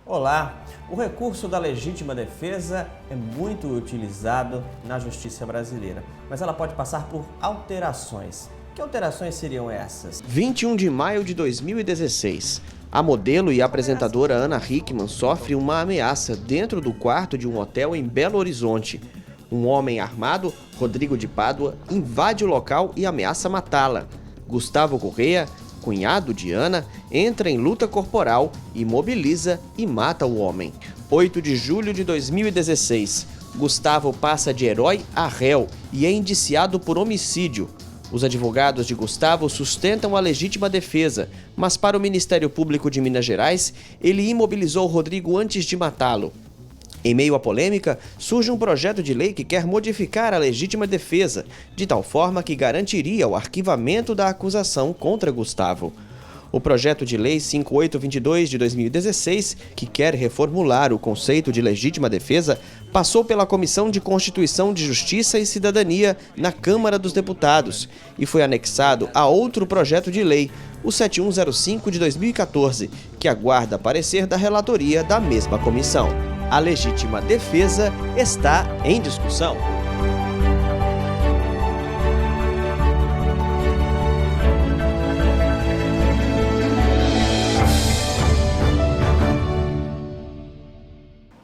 Olá! O recurso da legítima defesa é muito utilizado na justiça brasileira, mas ela pode passar por alterações. Que alterações seriam essas? 21 de maio de 2016. A modelo e apresentadora Ana Hickman sofre uma ameaça dentro do quarto de um hotel em Belo Horizonte. Um homem armado, Rodrigo de Pádua, invade o local e ameaça matá-la. Gustavo Correia, cunhado de Ana, entra em luta corporal, imobiliza e mata o homem. 8 de julho de 2016. Gustavo passa de herói a réu e é indiciado por homicídio. Os advogados de Gustavo sustentam a legítima defesa, mas para o Ministério Público de Minas Gerais, ele imobilizou Rodrigo antes de matá-lo. Em meio à polêmica, surge um projeto de lei que quer modificar a legítima defesa, de tal forma que garantiria o arquivamento da acusação contra Gustavo. O projeto de lei 5822 de 2016, que quer reformular o conceito de legítima defesa, passou pela Comissão de Constituição de Justiça e Cidadania na Câmara dos Deputados e foi anexado a outro projeto de lei, o 7105 de 2014, que aguarda parecer da relatoria da mesma comissão. A legítima defesa está em discussão.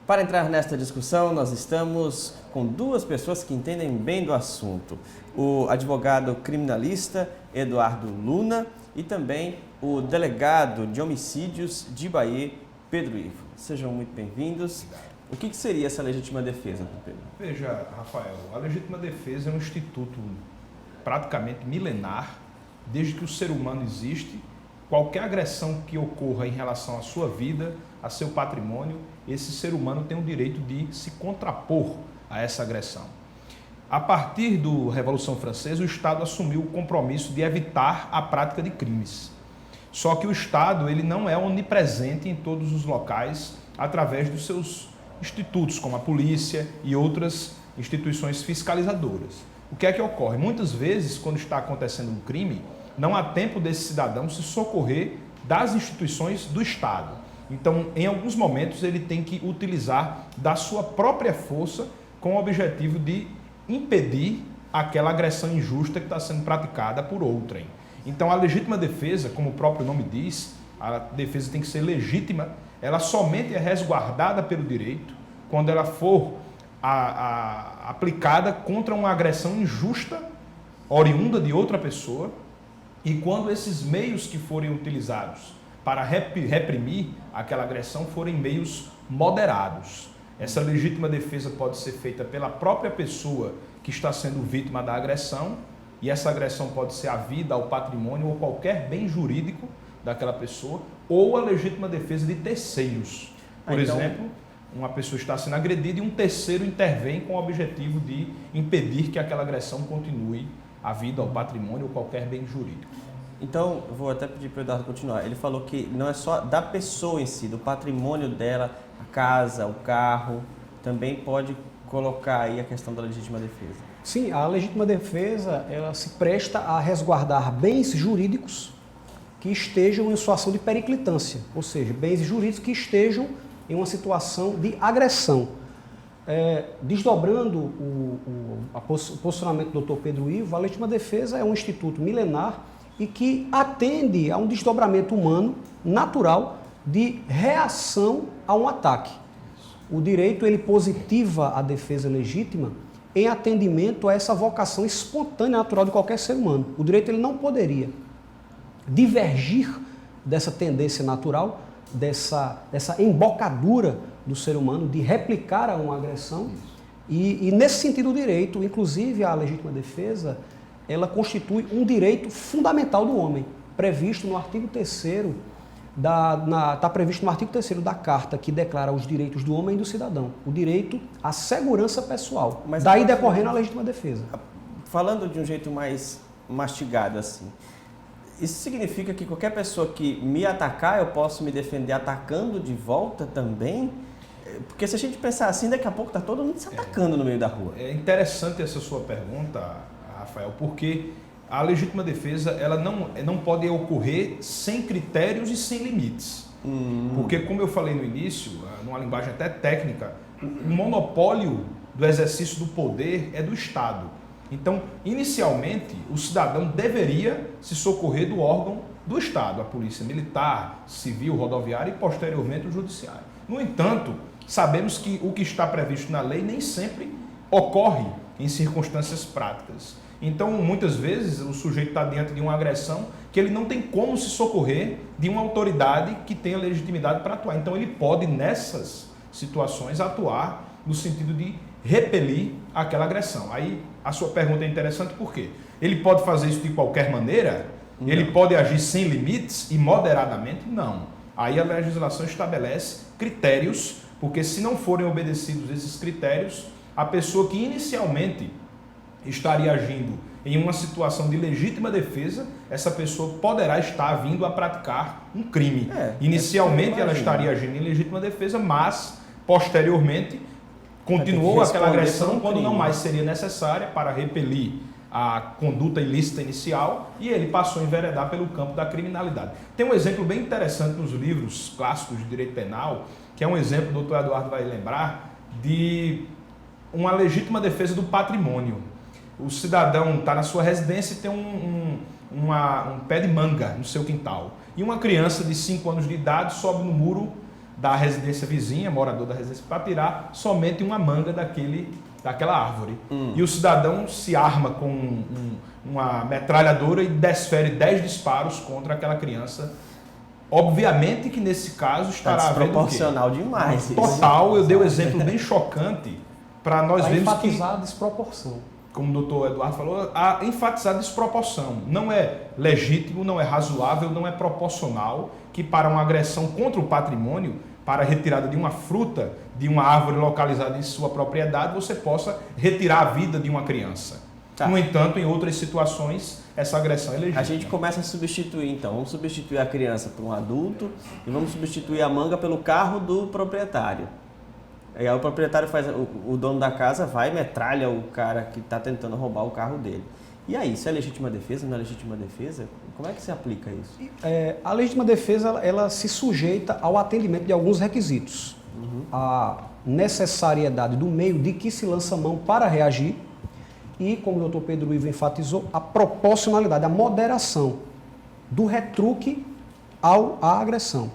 Para entrar nesta discussão, nós estamos com duas pessoas que entendem bem do assunto. O advogado criminalista Eduardo Luna e também o delegado de homicídios de Bahia, Pedro Ivo. Sejam muito bem-vindos. O que seria essa legítima defesa, Pedro? Veja, Rafael, a legítima defesa é um instituto praticamente milenar. Desde que o ser humano existe, qualquer agressão que ocorra em relação à sua vida, a seu patrimônio, esse ser humano tem o direito de se contrapor a essa agressão. A partir da Revolução Francesa, o Estado assumiu o compromisso de evitar a prática de crimes. Só que o Estado ele não é onipresente em todos os locais através dos seus institutos, como a polícia e outras instituições fiscalizadoras. O que é que ocorre? Muitas vezes, quando está acontecendo um crime, não há tempo desse cidadão se socorrer das instituições do Estado. Então, em alguns momentos, ele tem que utilizar da sua própria força com o objetivo de impedir aquela agressão injusta que está sendo praticada por outrem. Então, a legítima defesa, como o próprio nome diz, a defesa tem que ser legítima, ela somente é resguardada pelo direito quando ela for aplicada contra uma agressão injusta, oriunda de outra pessoa, e quando esses meios que forem utilizados para reprimir aquela agressão forem meios moderados. Essa legítima defesa pode ser feita pela própria pessoa que está sendo vítima da agressão, e essa agressão pode ser a vida, ao patrimônio ou qualquer bem jurídico daquela pessoa, ou a legítima defesa de terceiros. Por exemplo, uma pessoa está sendo agredida e um terceiro intervém com o objetivo de impedir que aquela agressão continue a vida, ao patrimônio ou qualquer bem jurídico. Então, eu vou até pedir para o Eduardo continuar. Ele falou que não é só da pessoa em si, do patrimônio dela, a casa, o carro, também pode colocar aí a questão da legítima defesa. Sim, a legítima defesa, ela se presta a resguardar bens jurídicos que estejam em situação de periclitância, ou seja, bens jurídicos que estejam em uma situação de agressão. Desdobrando o posicionamento do Dr. Pedro Ivo, a legítima defesa é um instituto milenar e que atende a um desdobramento humano natural de reação a um ataque. O direito ele positiva a defesa legítima em atendimento a essa vocação espontânea natural de qualquer ser humano. O direito ele não poderia divergir dessa tendência natural, dessa embocadura do ser humano de replicar a uma agressão. E nesse sentido o direito, inclusive a legítima defesa, ela constitui um direito fundamental do homem, previsto no artigo 3º está previsto no artigo 3º da Carta, que declara os direitos do homem e do cidadão, o direito à segurança pessoal, mas daí decorrendo a legítima defesa. Falando de um jeito mais mastigado assim, isso significa que qualquer pessoa que me atacar, eu posso me defender atacando de volta também? Porque se a gente pensar assim, daqui a pouco está todo mundo se atacando no meio da rua. É interessante essa sua pergunta, Rafael, porque a legítima defesa ela não pode ocorrer sem critérios e sem limites. Porque, como eu falei no início, numa linguagem até técnica, o monopólio do exercício do poder é do Estado. Então, inicialmente, o cidadão deveria se socorrer do órgão do Estado, a polícia militar, civil, rodoviária e, posteriormente, o judiciário. No entanto, sabemos que o que está previsto na lei nem sempre ocorre em circunstâncias práticas. Então, muitas vezes, o sujeito está diante de uma agressão que ele não tem como se socorrer de uma autoridade que tenha legitimidade para atuar. Então, ele pode, nessas situações, atuar no sentido de repelir aquela agressão. Aí, a sua pergunta é interessante por quê? Ele pode fazer isso de qualquer maneira? Não. Ele pode agir sem limites e moderadamente? Não. Aí a legislação estabelece critérios, porque se não forem obedecidos esses critérios, a pessoa que inicialmente estaria agindo em uma situação de legítima defesa, essa pessoa poderá estar vindo a praticar um crime. Inicialmente ela estaria agindo em legítima defesa, mas posteriormente continuou aquela agressão quando não mais seria necessária para repelir a conduta ilícita inicial e ele passou a enveredar pelo campo da criminalidade. Tem um exemplo bem interessante nos livros clássicos de direito penal, que é um exemplo, o doutor Eduardo vai lembrar, de uma legítima defesa do patrimônio. O cidadão está na sua residência e tem um pé de manga no seu quintal. E uma criança de 5 anos de idade sobe no muro da residência vizinha, morador da residência, para tirar somente uma manga daquela árvore. E o cidadão se arma com uma metralhadora e desfere 10 disparos contra aquela criança. Obviamente que nesse caso estará havendo desproporcional demais. Total, eu dei um exemplo bem chocante para nós vermos que... enfatizar a desproporção. Como o doutor Eduardo falou, a enfatizar a desproporção. Não é legítimo, não é razoável, não é proporcional que para uma agressão contra o patrimônio, para a retirada de uma fruta, de uma árvore localizada em sua propriedade, você possa retirar a vida de uma criança. Tá. No entanto, em outras situações, essa agressão é legítima. A gente começa a substituir, então. Vamos substituir a criança por um adulto e vamos substituir a manga pelo carro do proprietário. Aí o proprietário faz, o dono da casa vai e metralha o cara que está tentando roubar o carro dele. E aí, isso é legítima defesa, não é legítima defesa? Como é que se aplica isso? A legítima defesa, ela se sujeita ao atendimento de alguns requisitos. A necessariedade do meio de que se lança mão para reagir e, como o doutor Pedro Ivo enfatizou, a proporcionalidade, a moderação do retruque à agressão.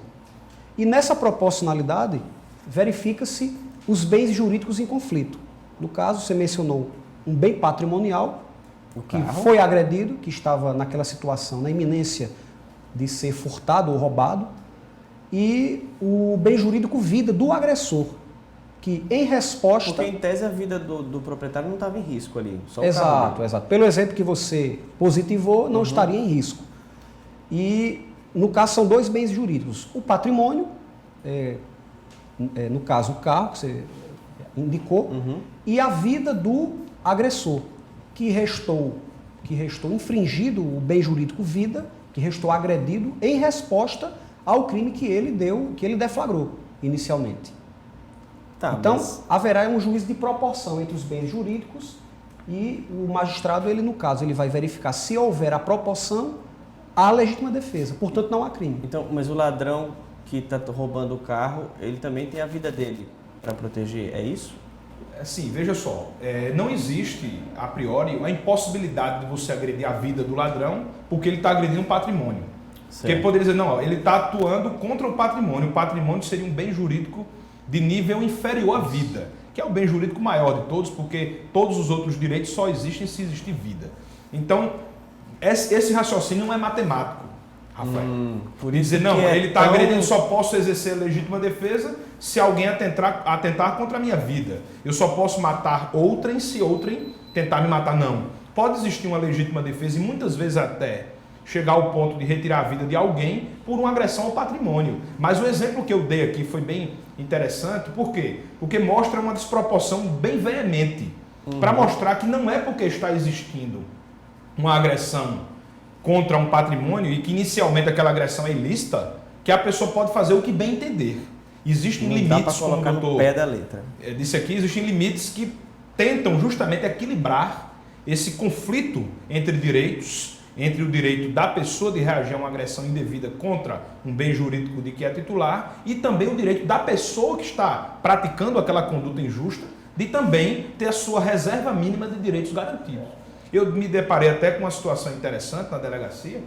E nessa proporcionalidade, verifica-se os bens jurídicos em conflito. No caso, você mencionou um bem patrimonial, que foi agredido, que estava naquela situação, na iminência de ser furtado ou roubado, e o bem jurídico vida do agressor, que em resposta... Porque em tese a vida do proprietário não estava em risco ali. Só exato. Pelo exemplo que você positivou, não estaria em risco. E no caso são 2 bens jurídicos. O patrimônio, no caso o carro que você indicou, e a vida do agressor, que restou infringido o bem jurídico vida, que restou agredido em resposta ao crime que ele deflagrou inicialmente. Tá, então, haverá um juízo de proporção entre os bens jurídicos e o magistrado, no caso, ele vai verificar se houver a proporção à legítima defesa. Portanto, não há crime. Então, mas o ladrão que está roubando o carro, ele também tem a vida dele para proteger, é isso? Sim, veja só, não existe, a priori, a impossibilidade de você agredir a vida do ladrão porque ele está agredindo um patrimônio. Certo. Porque ele poderia dizer, não, ele está atuando contra o patrimônio seria um bem jurídico de nível inferior à vida, que é o bem jurídico maior de todos, porque todos os outros direitos só existem se existir vida. Então, esse raciocínio não é matemático, Rafael. Por isso dizer, não, ele está agredindo, só posso exercer legítima defesa se alguém atentar contra a minha vida. Eu só posso matar outrem se outrem tentar me matar. Não. Pode existir uma legítima defesa e muitas vezes até chegar ao ponto de retirar a vida de alguém por uma agressão ao patrimônio. Mas o exemplo que eu dei aqui foi bem interessante. Por quê? Porque mostra uma desproporção bem veemente. Para mostrar que não é porque está existindo uma agressão contra um patrimônio e que inicialmente aquela agressão é ilícita, que a pessoa pode fazer o que bem entender. Existem limites, como o doutor disse aqui, existem limites que tentam justamente equilibrar esse conflito entre direitos entre o direito da pessoa de reagir a uma agressão indevida contra um bem jurídico de que é titular e também o direito da pessoa que está praticando aquela conduta injusta de também ter a sua reserva mínima de direitos garantidos. Eu me deparei até com uma situação interessante na delegacia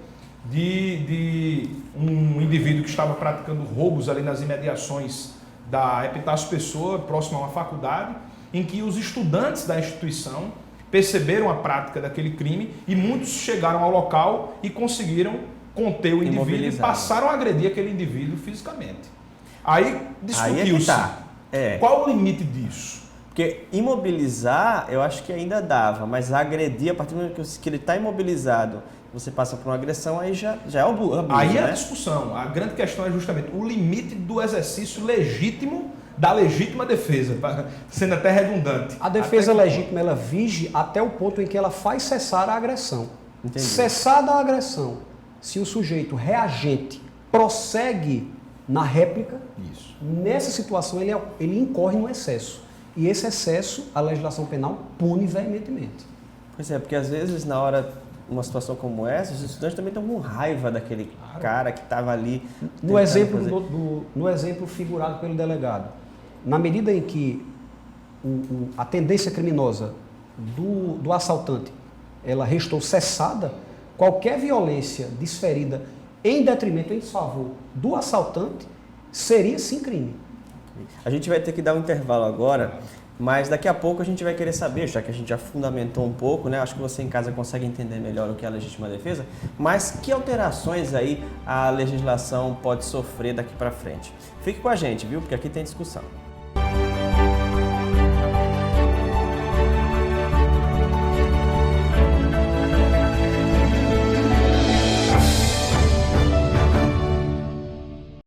de um indivíduo que estava praticando roubos ali nas imediações da Epitácio Pessoa, próximo a uma faculdade, em que os estudantes da instituição perceberam a prática daquele crime e muitos chegaram ao local e conseguiram conter o indivíduo e passaram a agredir aquele indivíduo fisicamente. Aí discutiu-se qual o limite disso? Porque imobilizar, eu acho que ainda dava, mas agredir, a partir do momento que ele está imobilizado, você passa por uma agressão, aí já é abuso. Aí é né? a discussão. A grande questão é justamente o limite do exercício legítimo da legítima defesa, sendo até redundante. A defesa legítima, ela vige até o ponto em que ela faz cessar a agressão. Entendi. Cessada a agressão, se o sujeito reagente prossegue na réplica, Isso. nessa situação ele incorre no excesso. E esse excesso, a legislação penal pune veementemente. Pois é, porque às vezes na hora, uma situação como essa, os estudantes também estão com raiva daquele cara que estava ali. No exemplo figurado pelo delegado, na medida em que a tendência criminosa do assaltante ela restou cessada, qualquer violência desferida em detrimento, em desfavor do assaltante, seria sim crime. A gente vai ter que dar um intervalo agora, mas daqui a pouco a gente vai querer saber, já que a gente já fundamentou um pouco, né? Acho que você em casa consegue entender melhor o que é a legítima defesa, mas que alterações aí a legislação pode sofrer daqui para frente. Fique com a gente, viu? Porque aqui tem discussão.